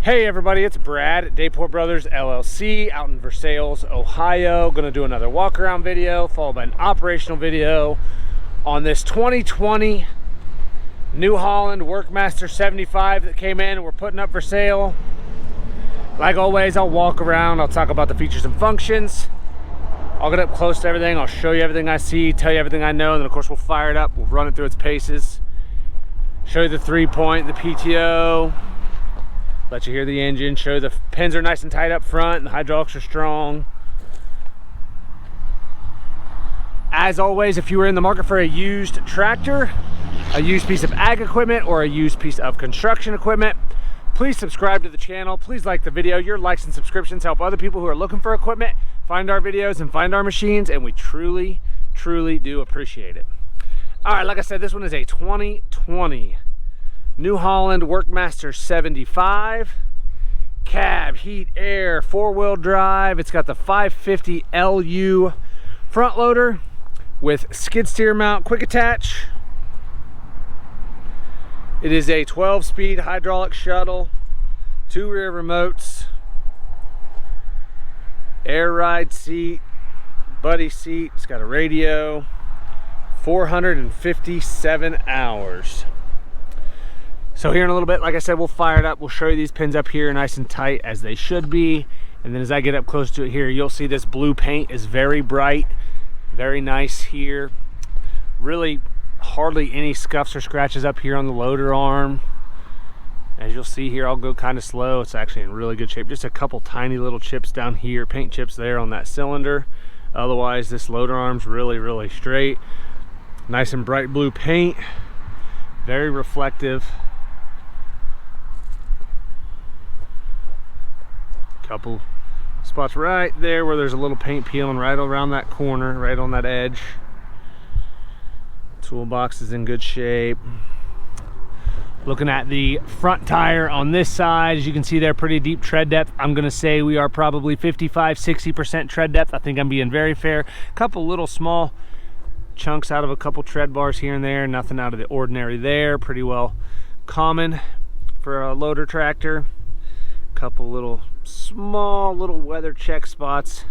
Hey everybody, it's Brad at Dayport Brothers LLC out in Versailles, Ohio. Gonna do another walk around video followed by an operational video on this 2020 New Holland Workmaster 75 that came in and we're putting up for sale. Like always, I'll walk around, I'll talk about the features and functions. I'll get up close to everything, I'll show you everything I see, tell you everything I know, and then of course we'll fire it up, we'll run it through its paces, show you the 3-point, the PTO, let you hear the engine, show you the pins are nice and tight up front and the hydraulics are strong. As always, if you were in the market for a used tractor, a used piece of ag equipment, or a used piece of construction equipment, please subscribe to the channel. Please like the video. Your likes and subscriptions help other people who are looking for equipment find our videos and find our machines, and we truly do appreciate it. All right, like I said, this one is a 2020 New Holland Workmaster 75. Cab, heat, air, 4-wheel drive. It's got the 550 LU front loader with skid steer mount quick attach. It is a 12-speed hydraulic shuttle, 2 rear remotes, air ride seat, buddy seat. It's got a radio, 457 hours. So here in a little bit, like I said, we'll fire it up. We'll show you these pins up here nice and tight as they should be. And then as I get up close to it here, you'll see this blue paint is very bright, very nice here. Really hardly any scuffs or scratches up here on the loader arm. As you'll see here, I'll go kind of slow. It's actually in really good shape. Just a couple tiny little chips down here, paint chips there on that cylinder. Otherwise, this loader arm's really straight. Nice and bright blue paint, very reflective. Couple spots right there where there's a little paint peeling right around that corner, right on that edge. Toolbox is in good shape. Looking at the front tire on this side, as you can see there, pretty deep tread depth. I'm gonna say we are probably 55–60% tread depth. I think I'm being very fair. Couple little small chunks out of a couple tread bars here and there, nothing out of the ordinary there. Pretty well common for a loader tractor. Couple little small little weather check spots,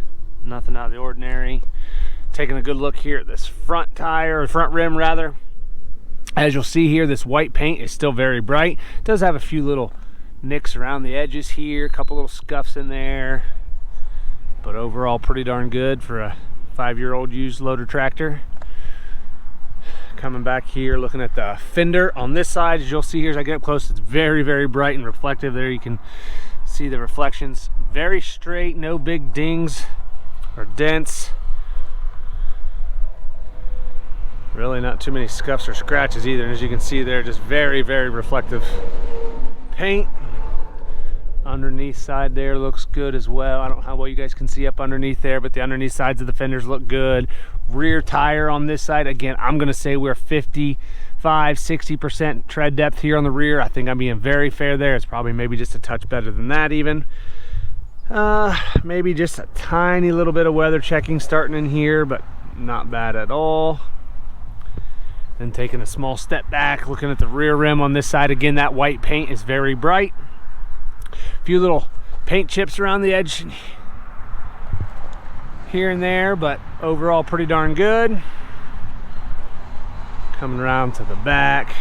nothing out of the ordinary. Taking a good look here at this front tire, or front rim rather. As you'll see here, this white paint is still very bright. It does have a few little nicks around the edges here, a couple little scuffs in there, but overall pretty darn good for a 5-year-old used loader tractor. Coming back here, looking at the fender on this side, as you'll see here as I get up close, it's very bright and reflective. There you can see the reflections, very straight, no big dings or dents. Really not too many scuffs or scratches either. And as you can see there, just very reflective paint. Underneath side there looks good as well. I don't know how well you guys can see up underneath there, but the underneath sides of the fenders look good. Rear tire on this side, again, I'm gonna say we're 55–60% tread depth here on the rear. I think I'm being very fair there. It's probably maybe just a touch better than that even. Maybe just a tiny little bit of weather checking starting in here, but not bad at all. Then taking a small step back, looking at the rear rim on this side. Again, that white paint is very bright. A few little paint chips around the edge here and there, but overall pretty darn good. Coming around to the back,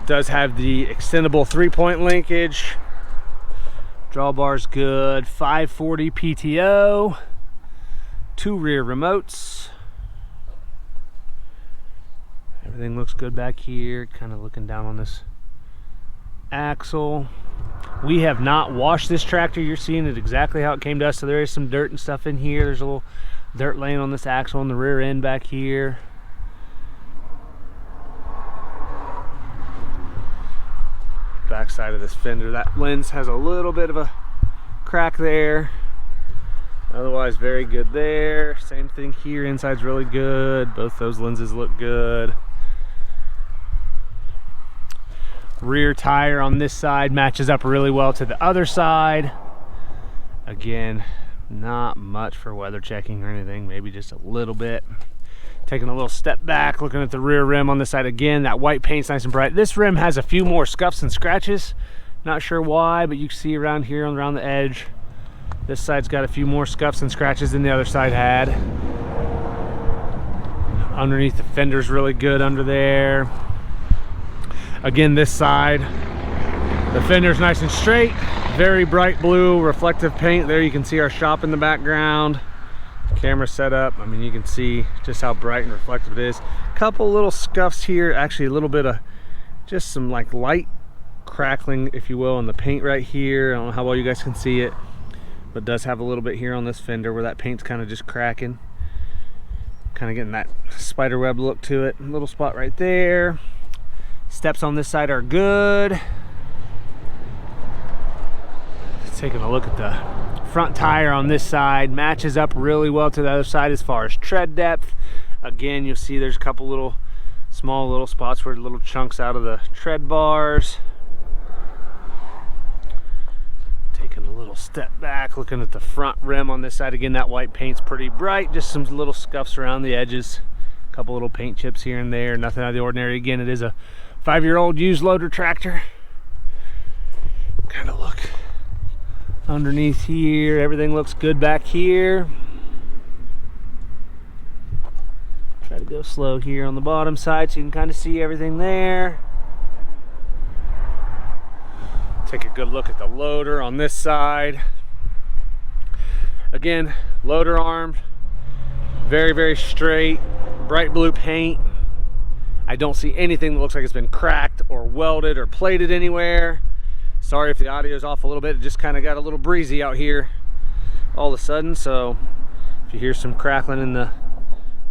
does have the extendable 3-point linkage. Drawbar's good, 540 PTO, 2 rear remotes. Everything looks good back here. Kind of looking down on this axle. We have not washed this tractor. You're seeing it exactly how it came to us. So there is some dirt and stuff in here. There's a little dirt laying on this axle on the rear end back here. Back side of this fender, that lens has a little bit of a crack there. Otherwise very good there. Same thing here, inside's really good. Both those lenses look good. Rear tire on this side matches up really well to the other side. Again, not much for weather checking or anything, maybe just a little bit. Taking a little step back, looking at the rear rim on this side again. That white paint's nice and bright. This rim has a few more scuffs and scratches Not sure why, but you can see around here, around the edge, this side's got a few more scuffs and scratches than the other side had. Underneath the fender's really good under there. Again, this side, the fender's nice and straight. Very bright blue reflective paint. There you can see our shop in the background. Camera set up. I mean, you can see just how bright and reflective it is. Couple little scuffs here. Actually, a little bit of just some like light crackling, if you will, on the paint right here. I don't know how well you guys can see it, but it does have a little bit here on this fender where that paint's kind of just cracking. Kind of getting that spider web look to it. A little spot right there. Steps on this side are good. Taking a look at the front tire on this side, matches up really well to the other side as far as tread depth. Again, you'll see there's a couple little small little spots where little chunks out of the tread bars. Taking a little step back, looking at the front rim on this side. Again, that white paint's pretty bright, just some little scuffs around the edges, a couple little paint chips here and there, nothing out of the ordinary. Again, it is a 5-year-old used loader tractor. Kind of look underneath here, everything looks good back here. Try to go slow here on the bottom side so you can kind of see everything there. Take a good look at the loader on this side. Again, loader arm, very, very straight, bright blue paint. I don't see anything that looks like it's been cracked or welded or plated anywhere. Sorry if the audio is off a little bit. It just kind of got a little breezy out here all of a sudden, so if you hear some crackling in the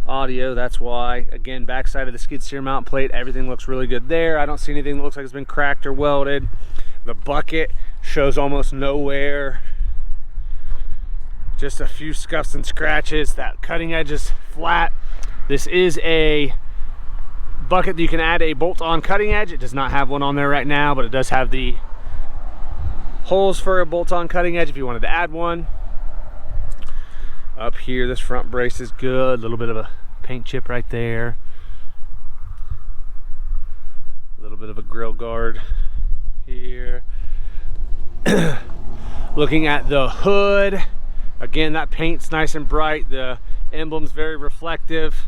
audio, that's why. Again, backside of the skid steer mount plate, everything looks really good there. I don't see anything that looks like it's been cracked or welded. The bucket shows almost nowhere. Just a few scuffs and scratches. That cutting edge is flat. This is a bucket that you can add a bolt-on cutting edge. It does not have one on there right now, but it does have the holes for a bolt-on cutting edge if you wanted to add one. Up here, this front brace is good. A little bit of a paint chip right there. A little bit of a grill guard here. Looking at the hood, again, that paint's nice and bright. The emblem's very reflective.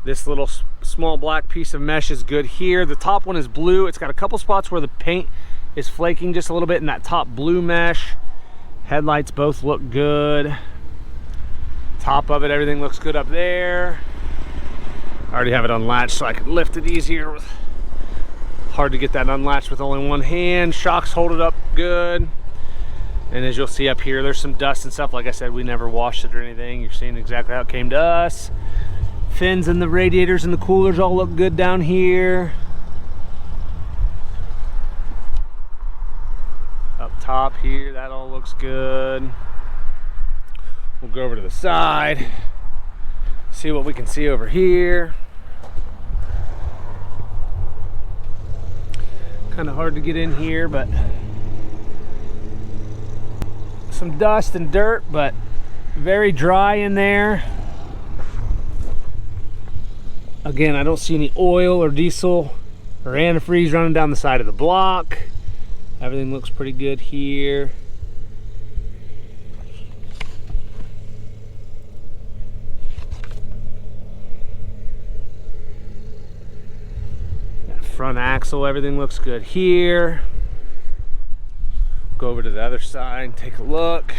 This little small black piece of mesh is good here. The top one is blue. It's got a couple spots where the paint is flaking just a little bit in that top blue mesh. Headlights both look good. Top of it, everything looks good up there. I already have it unlatched so I can lift it easier. Hard to get that unlatched with only one hand. Shocks hold it up good. And as you'll see up here, there's some dust and stuff. Like I said, we never washed it or anything. You're seeing exactly how it came to us. Fins and the radiators and the coolers all look good down here. Up top here, that all looks good. We'll go over to the side, see what we can see over here. Kind of hard to get in here, but some dust and dirt, but very dry in there. Again, I don't see any oil or diesel or antifreeze running down the side of the block. Everything looks pretty good here. That front axle, everything looks good here. Go over to the other side, take a look.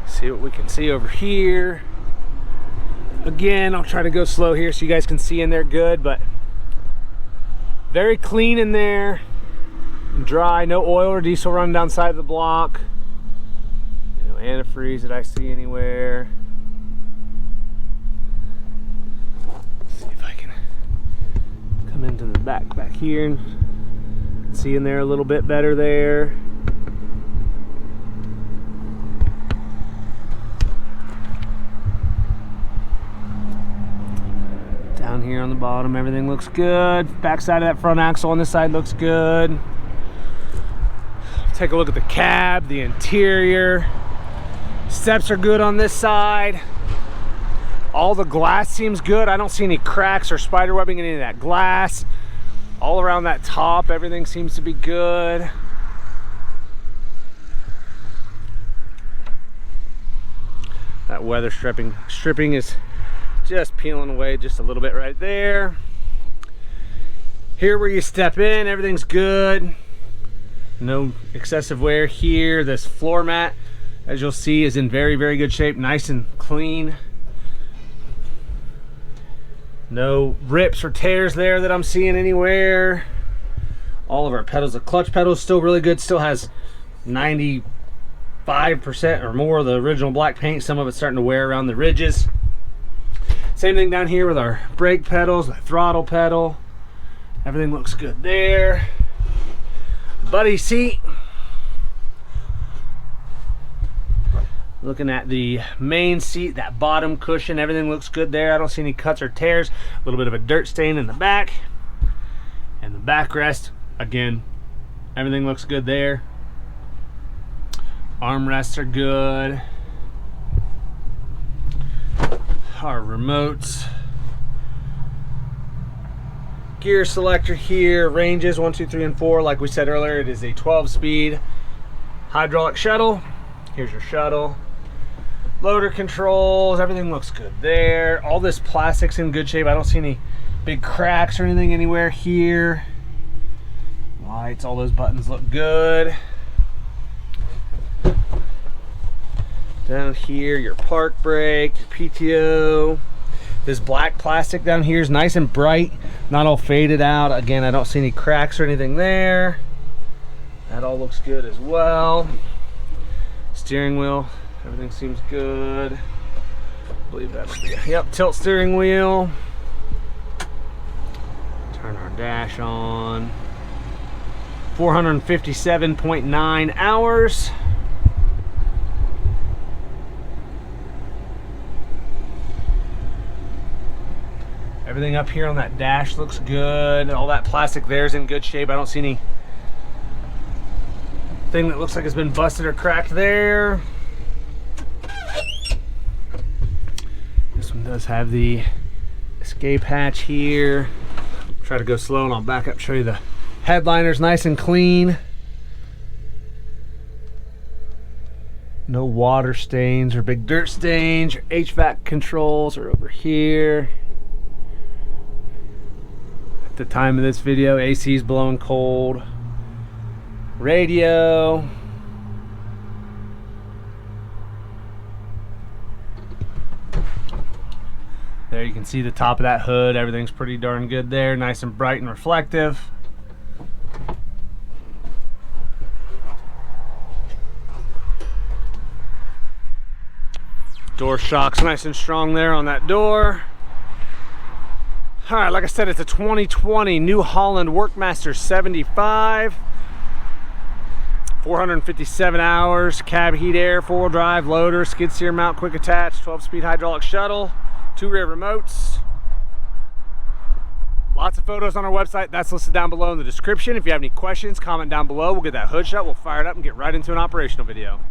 See what we can see over here. Again, I'll try to go slow here so you guys can see in there good, but very clean in there, dry, no oil or diesel running down the side of the block. No antifreeze that I see anywhere. Let's see if I can come into the back here and see in there a little bit better there. Down here on the bottom, everything looks good. Back side of that front axle on this side looks good. Take a look at the cab, the interior. Steps are good on this side. All the glass seems good. I don't see any cracks or spider webbing in any of that glass. All around that top, everything seems to be good. That weather stripping is just peeling away just a little bit right there. Here where you step in, everything's good. No excessive wear here. This floor mat, as you'll see, is in very, very good shape, nice and clean. No rips or tears there that I'm seeing anywhere. All of our pedals, the clutch pedal is still really good, still has 95% or more of the original black paint. Some of it's starting to wear around the ridges. Same thing down here with our brake pedals, the throttle pedal. Everything looks good there. Buddy seat. Looking at the main seat, that bottom cushion, everything looks good there. I don't see any cuts or tears. A little bit of a dirt stain in the back. And the backrest, again, everything looks good there. Armrests are good. Our remotes. Gear selector here, ranges 1, 2, 3, and 4. Like we said earlier, it is a 12-speed hydraulic shuttle. Here's your shuttle. Loader controls, everything looks good there. All this plastic's in good shape. I don't see any big cracks or anything anywhere here. Lights, all those buttons look good. Down here, your park brake, your PTO. This black plastic down here is nice and bright, not all faded out. Again, I don't see any cracks or anything there. That all looks good as well. Steering wheel, everything seems good. I believe that'll be, yep, tilt steering wheel. Turn our dash on. 457.9 hours. Everything up here on that dash looks good. All that plastic there is in good shape. I don't see any thing that looks like it's been busted or cracked there. This one does have the escape hatch here. Try to go slow and I'll back up and show you the headliner's nice and clean. No water stains or big dirt stains. Your HVAC controls are over here. At the time of this video, AC is blowing cold. Radio. There you can see the top of that hood. Everything's pretty darn good there. Nice and bright and reflective. Door shock's nice and strong there on that door. All right, like I said, it's a 2020 New Holland Workmaster 75. 457 hours, cab heat air, 4-wheel drive, loader, skid steer mount, quick attach, 12-speed hydraulic shuttle, 2 rear remotes. Lots of photos on our website. That's listed down below in the description. If you have any questions, comment down below. We'll get that hood shut, we'll fire it up and get right into an operational video.